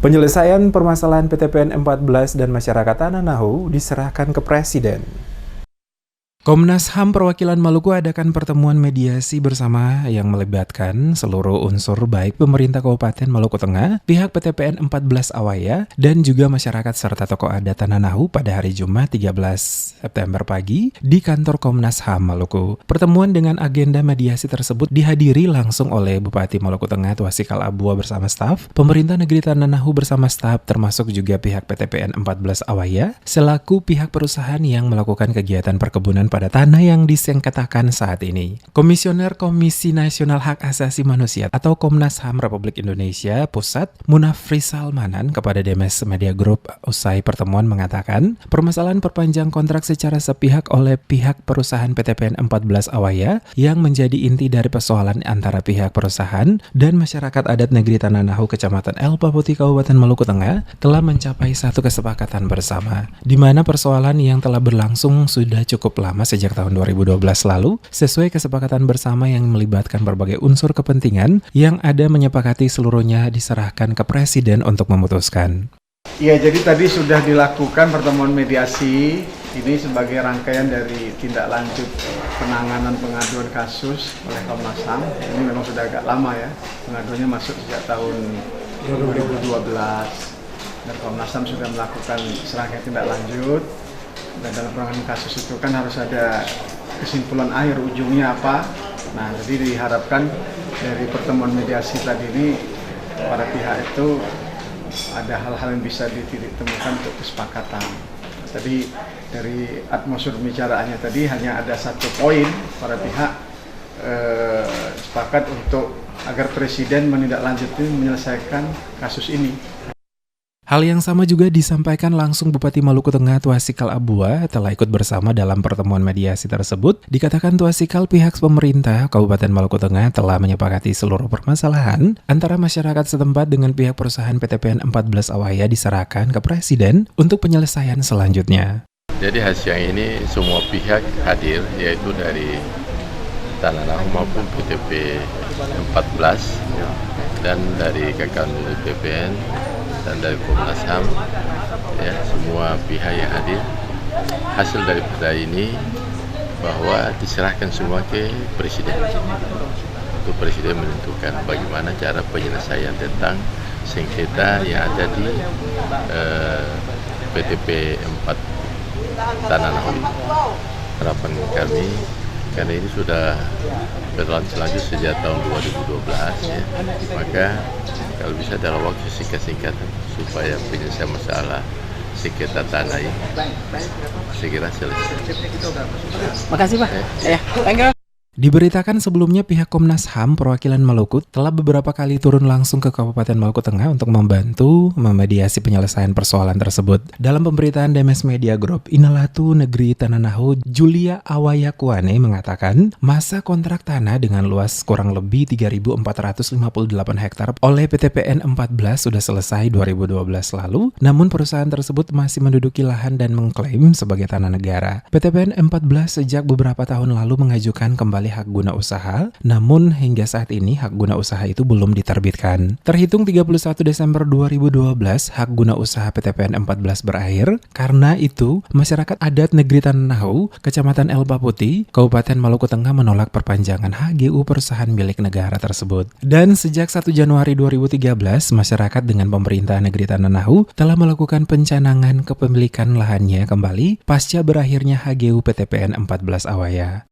Penyelesaian permasalahan PTPN 14 dan masyarakat Tanah Nahu diserahkan ke Presiden. Komnas HAM Perwakilan Maluku adakan pertemuan mediasi bersama yang melibatkan seluruh unsur baik pemerintah Kabupaten Maluku Tengah, pihak PTPN 14 Awaya, dan juga masyarakat serta tokoh adat Tanah Nahu pada hari Jumat 13 September pagi di kantor Komnas HAM Maluku. Pertemuan dengan agenda mediasi tersebut dihadiri langsung oleh Bupati Maluku Tengah Tuasikal Abua bersama staf, pemerintah negeri Tanah Nahu bersama staf, termasuk juga pihak PTPN 14 Awaya, selaku pihak perusahaan yang melakukan kegiatan perkebunan pada tanah yang disengketakan saat ini. Komisioner Komisi Nasional Hak Asasi Manusia atau Komnas HAM Republik Indonesia Pusat, Munafri Salmanan kepada Demes Media Group usai pertemuan mengatakan, permasalahan perpanjang kontrak secara sepihak oleh pihak perusahaan PTPN 14 Awaya yang menjadi inti dari persoalan antara pihak perusahaan dan masyarakat adat negeri Tanah Nahu Kecamatan Elpa Putih Kabupaten Maluku Tengah telah mencapai satu kesepakatan bersama, di mana persoalan yang telah berlangsung sudah cukup lama sejak tahun 2012 lalu, sesuai kesepakatan bersama yang melibatkan berbagai unsur kepentingan yang ada menyepakati seluruhnya diserahkan ke Presiden untuk memutuskan. Ya, jadi tadi sudah dilakukan pertemuan mediasi ini sebagai rangkaian dari tindak lanjut penanganan pengaduan kasus oleh Komnas HAM. Ini memang sudah agak lama ya, pengaduannya masuk sejak tahun 2012 dan Komnas HAM sudah melakukan serangkaian tindak lanjut. Dan dalam penanganan kasus itu kan harus ada kesimpulan akhir ujungnya apa. Nah, jadi diharapkan dari pertemuan mediasi tadi ini para pihak itu ada hal-hal yang bisa dititik temukan untuk kesepakatan. Tadi dari atmosfer pembicaraannya tadi hanya ada satu poin, para pihak sepakat untuk agar Presiden menindaklanjuti menyelesaikan kasus ini. Hal yang sama juga disampaikan langsung Bupati Maluku Tengah Tuasikal Abua telah ikut bersama dalam pertemuan mediasi tersebut. Dikatakan Tuasikal pihak pemerintah Kabupaten Maluku Tengah telah menyepakati seluruh permasalahan antara masyarakat setempat dengan pihak perusahaan PTPN 14 Awaya diserahkan ke Presiden untuk penyelesaian selanjutnya. Jadi hasil ini semua pihak hadir, yaitu dari Tanah Nahu maupun PTP 14 dan dari kawan PTPN dan dari Komnas HAM, ya, semua pihak yang hadir. Hasil daripada ini bahwa diserahkan semua ke Presiden untuk Presiden menentukan bagaimana cara penyelesaian tentang sengketa yang ada di PTP 4 Tanah Nahu. Harapan kami, karena ini sudah berlangsung sejak tahun 2012 ya, maka kalau bisa dalam waktu singkat-singkat supaya penyelesaian masalah sengketa tanah ini segera selesai. Makasih Pak. Thank you. Diberitakan sebelumnya pihak Komnas HAM Perwakilan Maluku telah beberapa kali turun langsung ke Kabupaten Maluku Tengah untuk membantu memediasi penyelesaian persoalan tersebut. Dalam pemberitaan Demes Media Group, Inalatu Negeri Tanah Nahu Julia Awayakuane mengatakan masa kontrak tanah dengan luas kurang lebih 3.458 hektar oleh PTPN 14 sudah selesai 2012 lalu, namun perusahaan tersebut masih menduduki lahan dan mengklaim sebagai tanah negara. PTPN 14 sejak beberapa tahun lalu mengajukan kembali hak guna usaha, namun hingga saat ini hak guna usaha itu belum diterbitkan. Terhitung 31 Desember 2012, hak guna usaha PTPN 14 berakhir. Karena itu, masyarakat adat negeri Tanah Nahu, Kecamatan Elpa Putih, Kabupaten Maluku Tengah menolak perpanjangan HGU perusahaan milik negara tersebut. Dan sejak 1 Januari 2013, masyarakat dengan pemerintah negeri Tanah Nahu telah melakukan pencanangan kepemilikan lahannya kembali pasca berakhirnya HGU PTPN 14 Awaya.